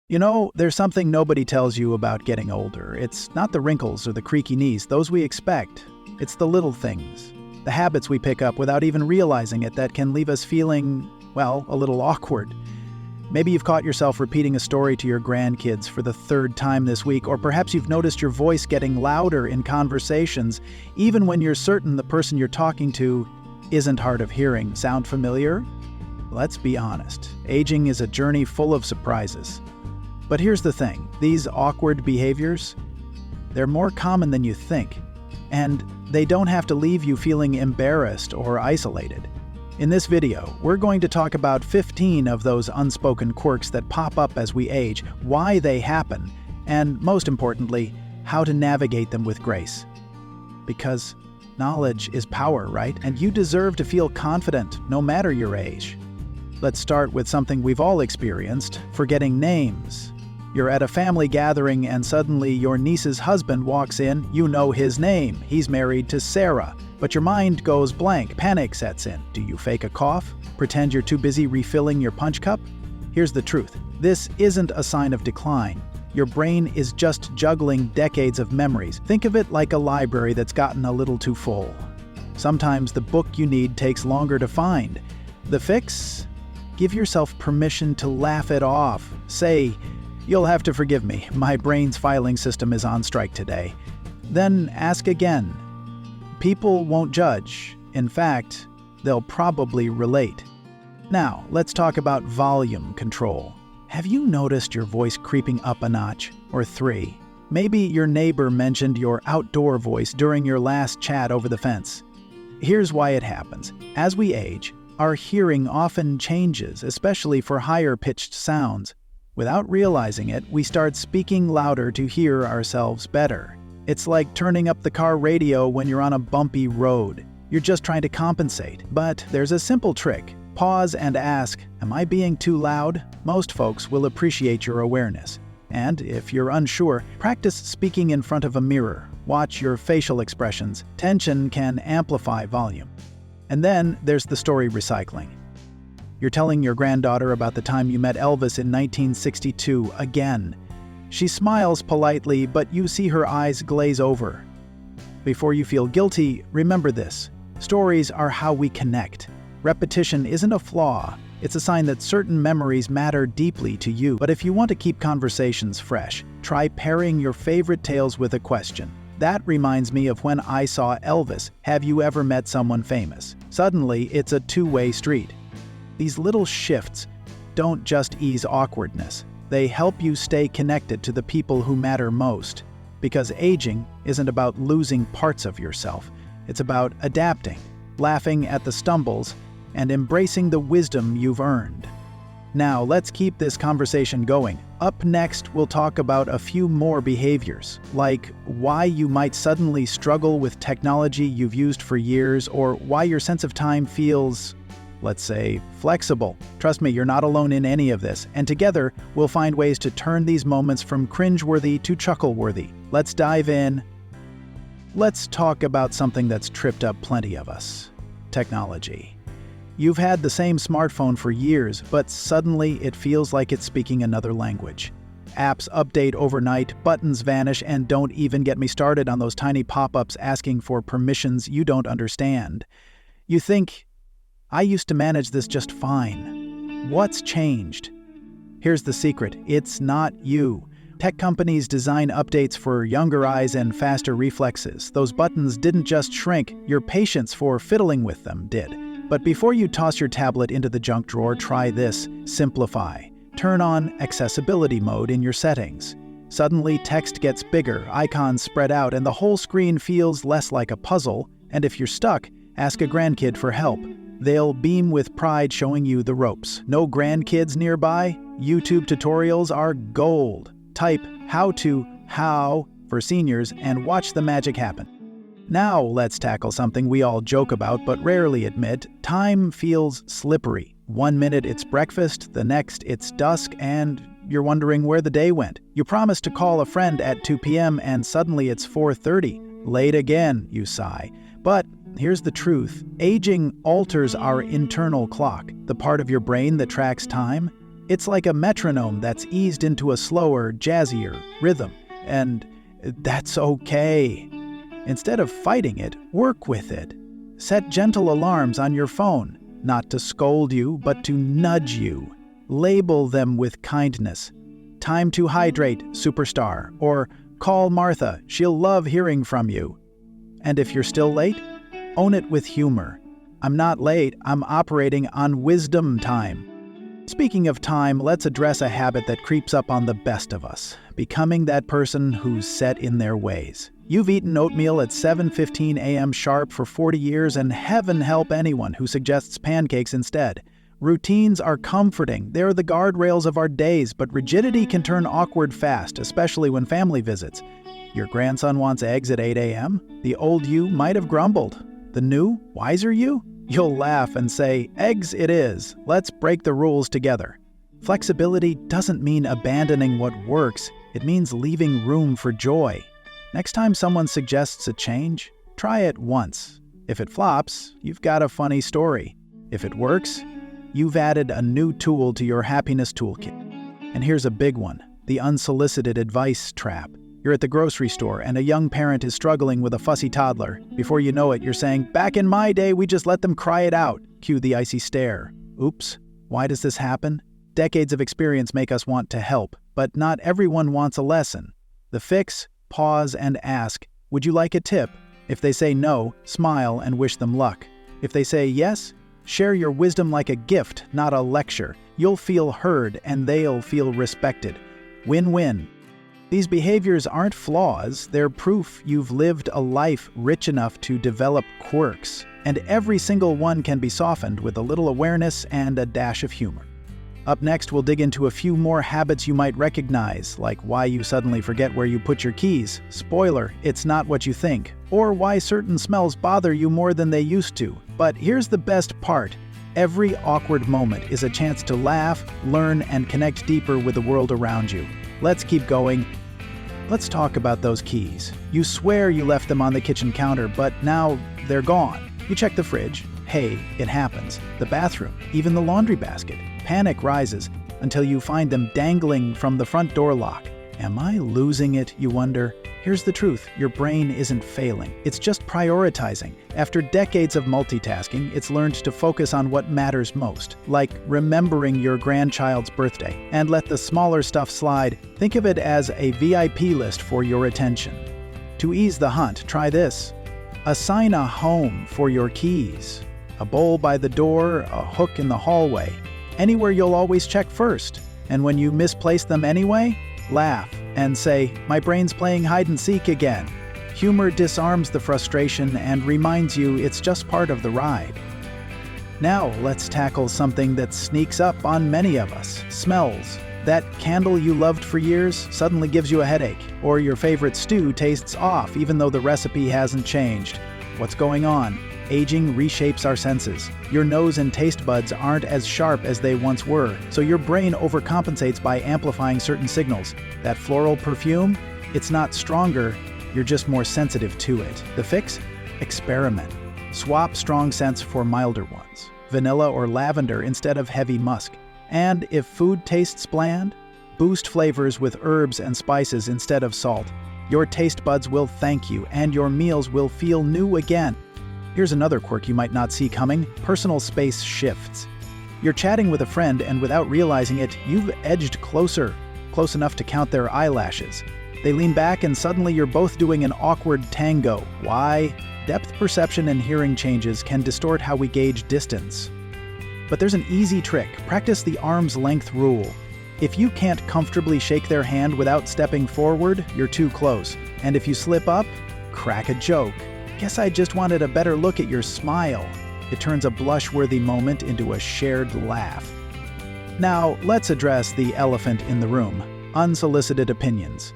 There's something nobody tells you about getting older. It's not the wrinkles or the creaky knees, those we expect. It's the little things, the habits we pick up without even realizing it that can leave us feeling, well, a little awkward. Maybe you've caught yourself repeating a story to your grandkids for the third time this week, or perhaps you've noticed your voice getting louder in conversations, even when you're certain the person you're talking to isn't hard of hearing. Sound familiar? Let's be honest. Aging is a journey full of surprises. But here's the thing, these awkward behaviors, they're more common than you think, and they don't have to leave you feeling embarrassed or isolated. In this video, we're going to talk about 15 of those unspoken quirks that pop up as we age, why they happen, and most importantly, how to navigate them with grace. Because knowledge is power, right? And you deserve to feel confident no matter your age. Let's start with something we've all experienced, forgetting names. You're at a family gathering and suddenly your niece's husband walks in, you know his name, he's married to Sarah, but your mind goes blank, panic sets in. Do you fake a cough? Pretend you're too busy refilling your punch cup? Here's the truth, this isn't a sign of decline. Your brain is just juggling decades of memories. Think of it like a library that's gotten a little too full. Sometimes the book you need takes longer to find. The fix? Give yourself permission to laugh it off. Say, "You'll have to forgive me, my brain's filing system is on strike today." Then ask again. People won't judge. In fact, they'll probably relate. Now, let's talk about volume control. Have you noticed your voice creeping up a notch or three? Maybe your neighbor mentioned your outdoor voice during your last chat over the fence. Here's why it happens. As we age, our hearing often changes, especially for higher-pitched sounds. Without realizing it, we start speaking louder to hear ourselves better. It's like turning up the car radio when you're on a bumpy road. You're just trying to compensate. But there's a simple trick. Pause and ask, "Am I being too loud?" Most folks will appreciate your awareness. And if you're unsure, practice speaking in front of a mirror. Watch your facial expressions. Tension can amplify volume. And then there's the story recycling. You're telling your granddaughter about the time you met Elvis in 1962 again. She smiles politely, but you see her eyes glaze over. Before you feel guilty, remember this. Stories are how we connect. Repetition isn't a flaw. It's a sign that certain memories matter deeply to you. But if you want to keep conversations fresh, try pairing your favorite tales with a question. That reminds me of when I saw Elvis. Have you ever met someone famous? Suddenly, it's a two-way street. These little shifts don't just ease awkwardness. They help you stay connected to the people who matter most. Because aging isn't about losing parts of yourself. It's about adapting, laughing at the stumbles, and embracing the wisdom you've earned. Now, let's keep this conversation going. Up next, we'll talk about a few more behaviors, like why you might suddenly struggle with technology you've used for years, or why your sense of time feels, let's say, flexible. Trust me, you're not alone in any of this, and together, we'll find ways to turn these moments from cringeworthy to chuckle-worthy. Let's dive in. Let's talk about something that's tripped up plenty of us: technology. You've had the same smartphone for years, but suddenly it feels like it's speaking another language. Apps update overnight, buttons vanish, and don't even get me started on those tiny pop-ups asking for permissions you don't understand. You think, I used to manage this just fine. What's changed? Here's the secret. It's not you. Tech companies design updates for younger eyes and faster reflexes. Those buttons didn't just shrink, your patience for fiddling with them did. But before you toss your tablet into the junk drawer, try this. Simplify. Turn on accessibility mode in your settings. Suddenly, text gets bigger, icons spread out, and the whole screen feels less like a puzzle. And if you're stuck, ask a grandkid for help. They'll beam with pride showing you the ropes. No grandkids nearby? YouTube tutorials are gold. Type how for seniors and watch the magic happen. Now let's tackle something we all joke about but rarely admit. Time feels slippery. 1 minute it's breakfast, the next it's dusk, and you're wondering where the day went. You promised to call a friend at 2 p.m. and suddenly it's 4:30. Late again, you sigh. But here's the truth. Aging alters our internal clock, the part of your brain that tracks time. It's like a metronome that's eased into a slower, jazzier rhythm. And that's okay. Instead of fighting it, work with it. Set gentle alarms on your phone, not to scold you, but to nudge you. Label them with kindness. Time to hydrate, superstar, or call Martha, she'll love hearing from you. And if you're still late, own it with humor. I'm not late, I'm operating on wisdom time. Speaking of time, let's address a habit that creeps up on the best of us, becoming that person who's set in their ways. You've eaten oatmeal at 7:15 a.m. sharp for 40 years, and heaven help anyone who suggests pancakes instead. Routines are comforting. They're the guardrails of our days, but rigidity can turn awkward fast, especially when family visits. Your grandson wants eggs at 8 a.m.? The old you might have grumbled. The new, wiser you? You'll laugh and say, eggs it is. Let's break the rules together. Flexibility doesn't mean abandoning what works. It means leaving room for joy. Next time someone suggests a change, try it once. If it flops, you've got a funny story. If it works, you've added a new tool to your happiness toolkit. And here's a big one, the unsolicited advice trap. You're at the grocery store and a young parent is struggling with a fussy toddler. Before you know it, you're saying, back in my day, we just let them cry it out. Cue the icy stare. Oops, why does this happen? Decades of experience make us want to help, but not everyone wants a lesson. The fix? Pause and ask, would you like a tip? If they say no, smile and wish them luck. If they say yes, share your wisdom like a gift, not a lecture. You'll feel heard and they'll feel respected. Win-win. These behaviors aren't flaws, they're proof you've lived a life rich enough to develop quirks. And every single one can be softened with a little awareness and a dash of humor. Up next, we'll dig into a few more habits you might recognize, like why you suddenly forget where you put your keys. Spoiler, it's not what you think. Or why certain smells bother you more than they used to. But here's the best part. Every awkward moment is a chance to laugh, learn, and connect deeper with the world around you. Let's keep going. Let's talk about those keys. You swear you left them on the kitchen counter, but now they're gone. You check the fridge. Hey, it happens. The bathroom, even the laundry basket. Panic rises until you find them dangling from the front door lock. Am I losing it, you wonder? Here's the truth, your brain isn't failing. It's just prioritizing. After decades of multitasking, it's learned to focus on what matters most, like remembering your grandchild's birthday, and let the smaller stuff slide. Think of it as a VIP list for your attention. To ease the hunt, try this. Assign a home for your keys. A bowl by the door, a hook in the hallway. Anywhere you'll always check first. And when you misplace them anyway, laugh and say, my brain's playing hide and seek again. Humor disarms the frustration and reminds you it's just part of the ride. Now let's tackle something that sneaks up on many of us, smells. That candle you loved for years suddenly gives you a headache, or your favorite stew tastes off even though the recipe hasn't changed. What's going on? Aging reshapes our senses. Your nose and taste buds aren't as sharp as they once were, so your brain overcompensates by amplifying certain signals. That floral perfume? It's not stronger, you're just more sensitive to it. The fix? Experiment. Swap strong scents for milder ones. Vanilla or lavender instead of heavy musk. And if food tastes bland, boost flavors with herbs and spices instead of salt. Your taste buds will thank you, and your meals will feel new again. Here's another quirk you might not see coming, personal space shifts. You're chatting with a friend and without realizing it, you've edged closer, close enough to count their eyelashes. They lean back and suddenly you're both doing an awkward tango. Why? Depth perception and hearing changes can distort how we gauge distance. But there's an easy trick. Practice the arm's length rule. If you can't comfortably shake their hand without stepping forward, you're too close. And if you slip up, crack a joke. Guess I just wanted a better look at your smile. It turns a blush-worthy moment into a shared laugh. Now, let's address the elephant in the room, unsolicited opinions.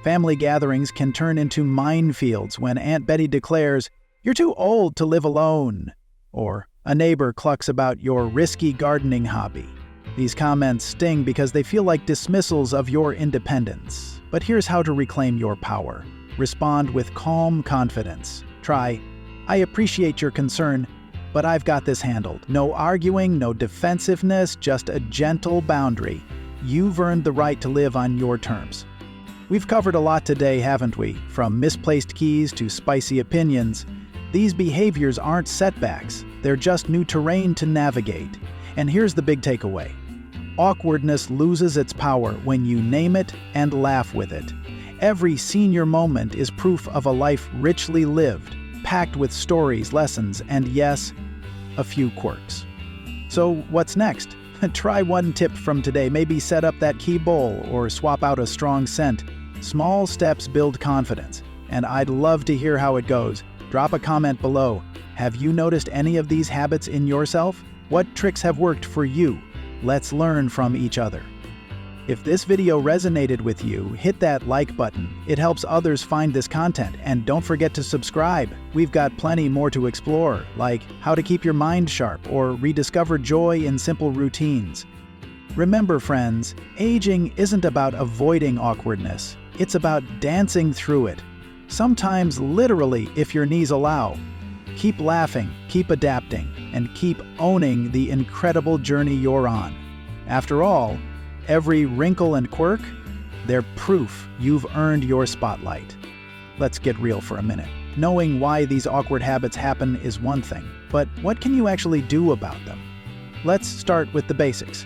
Family gatherings can turn into minefields when Aunt Betty declares, "You're too old to live alone," or a neighbor clucks about your risky gardening hobby. These comments sting because they feel like dismissals of your independence. But here's how to reclaim your power. Respond with calm confidence. Try, "I appreciate your concern, but I've got this handled. No arguing, no defensiveness, just a gentle boundary. You've earned the right to live on your terms. We've covered a lot today, haven't we? From misplaced keys to spicy opinions. These behaviors aren't setbacks. They're just new terrain to navigate. And here's the big takeaway. Awkwardness loses its power when you name it and laugh with it. Every senior moment is proof of a life richly lived, packed with stories, lessons, and yes, a few quirks. So what's next? Try one tip from today. Maybe set up that key bowl or swap out a strong scent. Small steps build confidence, and I'd love to hear how it goes. Drop a comment below. Have you noticed any of these habits in yourself? What tricks have worked for you? Let's learn from each other. If this video resonated with you, hit that like button. It helps others find this content, and don't forget to subscribe. We've got plenty more to explore, like how to keep your mind sharp or rediscover joy in simple routines. Remember, friends, aging isn't about avoiding awkwardness. It's about dancing through it. Sometimes literally, if your knees allow. Keep laughing, keep adapting, and keep owning the incredible journey you're on. After all, every wrinkle and quirk, they're proof you've earned your spotlight. Let's get real for a minute. Knowing why these awkward habits happen is one thing, but what can you actually do about them? Let's start with the basics.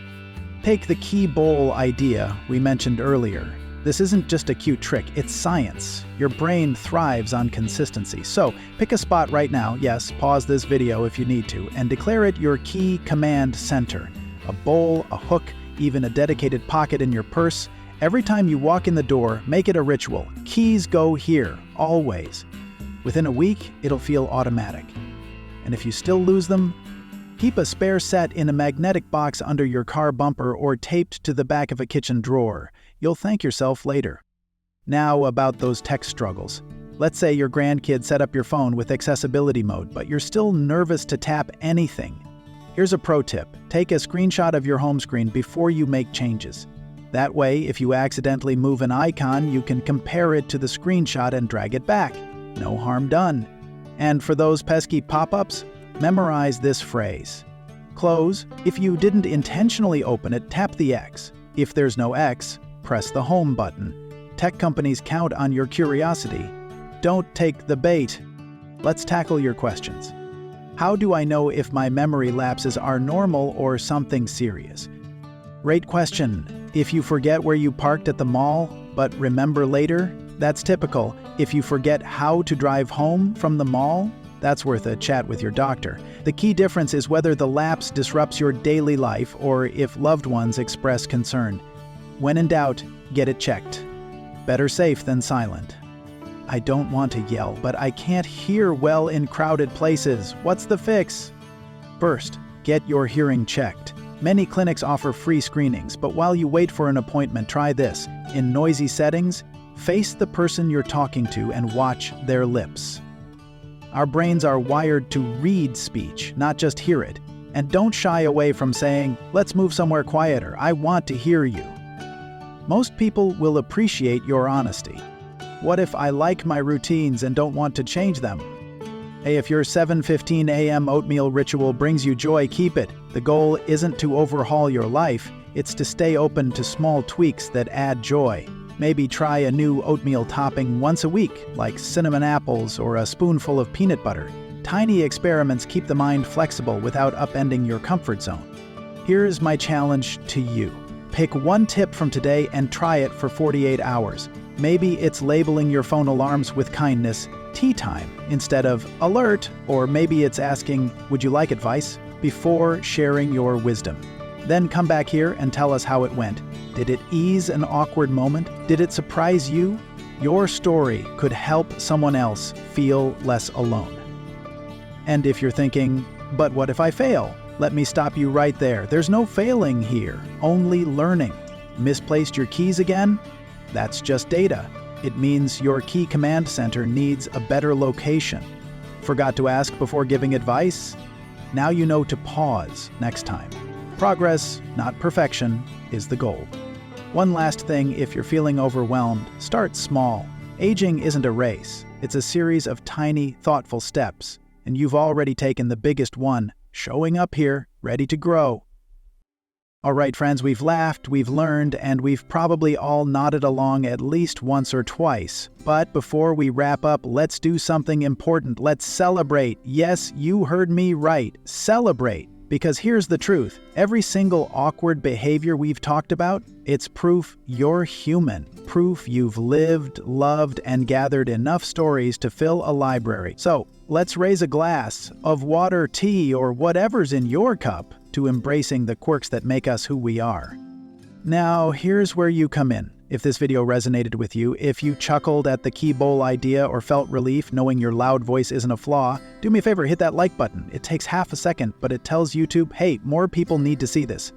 Take the key bowl idea we mentioned earlier. This isn't just a cute trick, it's science. Your brain thrives on consistency. So, pick a spot right now, yes, pause this video if you need to, and declare it your key command center. A bowl, a hook, even a dedicated pocket in your purse. Every time you walk in the door, make it a ritual. Keys go here, always. Within a week, it'll feel automatic. And if you still lose them, keep a spare set in a magnetic box under your car bumper or taped to the back of a kitchen drawer. You'll thank yourself later. Now about those tech struggles. Let's say your grandkid set up your phone with accessibility mode, but you're still nervous to tap anything. Here's a pro tip. Take a screenshot of your home screen before you make changes. That way, if you accidentally move an icon, you can compare it to the screenshot and drag it back. No harm done. And for those pesky pop-ups, memorize this phrase. Close. If you didn't intentionally open it, tap the X. If there's no X, press the home button. Tech companies count on your curiosity. Don't take the bait. Let's tackle your questions. How do I know if my memory lapses are normal or something serious? Great question. If you forget where you parked at the mall, but remember later, that's typical. If you forget how to drive home from the mall, that's worth a chat with your doctor. The key difference is whether the lapse disrupts your daily life or if loved ones express concern. When in doubt, get it checked. Better safe than silent. I don't want to yell, but I can't hear well in crowded places. What's the fix? First, get your hearing checked. Many clinics offer free screenings, but while you wait for an appointment, try this. In noisy settings, face the person you're talking to and watch their lips. Our brains are wired to read speech, not just hear it. And don't shy away from saying, "Let's move somewhere quieter. I want to hear you." Most people will appreciate your honesty. What if I like my routines and don't want to change them? Hey, if your 7:15 a.m. oatmeal ritual brings you joy, keep it. The goal isn't to overhaul your life, it's to stay open to small tweaks that add joy. Maybe try a new oatmeal topping once a week, like cinnamon apples or a spoonful of peanut butter. Tiny experiments keep the mind flexible without upending your comfort zone. Here's my challenge to you. Pick one tip from today and try it for 48 hours. Maybe it's labeling your phone alarms with kindness, tea time, instead of alert, or maybe it's asking, would you like advice, before sharing your wisdom. Then come back here and tell us how it went. Did it ease an awkward moment? Did it surprise you? Your story could help someone else feel less alone. And if you're thinking, but what if I fail? Let me stop you right there. There's no failing here, only learning. Misplaced your keys again? That's just data. It means your key command center needs a better location. Forgot to ask before giving advice? Now you know to pause next time. Progress, not perfection, is the goal. One last thing, if you're feeling overwhelmed, start small. Aging isn't a race. It's a series of tiny, thoughtful steps. and you've already taken the biggest one, showing up here, ready to grow. All right, friends, we've laughed, we've learned, and we've probably all nodded along at least once or twice. But before we wrap up, let's do something important. Let's celebrate. Yes, you heard me right. Celebrate. Because here's the truth. Every single awkward behavior we've talked about, it's proof you're human. Proof you've lived, loved, and gathered enough stories to fill a library. So, let's raise a glass of water, tea, or whatever's in your cup to embracing the quirks that make us who we are. Now, here's where you come in. If this video resonated with you, if you chuckled at the key bowl idea or felt relief knowing your loud voice isn't a flaw, do me a favor, hit that like button. It takes half a second, but it tells YouTube, hey, more people need to see this.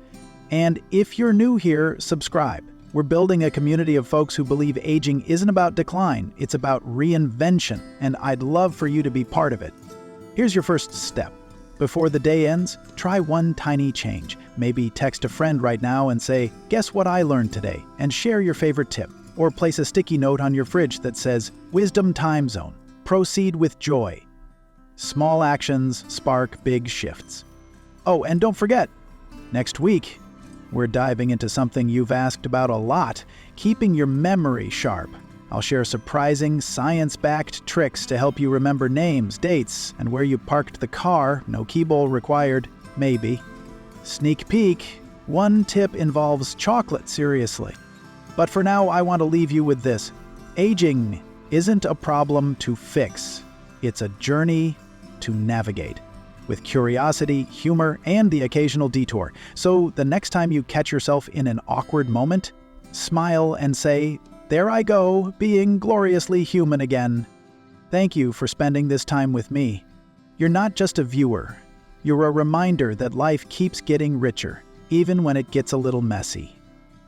And if you're new here, subscribe. We're building a community of folks who believe aging isn't about decline, it's about reinvention, and I'd love for you to be part of it. Here's your first step. Before the day ends, try one tiny change. Maybe text a friend right now and say, "Guess what I learned today?" and share your favorite tip. Or place a sticky note on your fridge that says, "Wisdom Time Zone. Proceed with joy." Small actions spark big shifts. Oh, and don't forget, next week, we're diving into something you've asked about a lot, keeping your memory sharp. I'll share surprising, science-backed tricks to help you remember names, dates, and where you parked the car, no key bowl required, maybe. Sneak peek, one tip involves chocolate, seriously. But for now, I want to leave you with this. Aging isn't a problem to fix. It's a journey to navigate. With curiosity, humor, and the occasional detour. So the next time you catch yourself in an awkward moment, smile and say, "There I go, being gloriously human again." Thank you for spending this time with me. You're not just a viewer. You're a reminder that life keeps getting richer, even when it gets a little messy.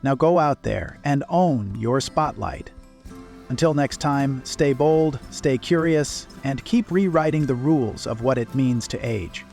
Now go out there and own your spotlight. Until next time, stay bold, stay curious, and keep rewriting the rules of what it means to age.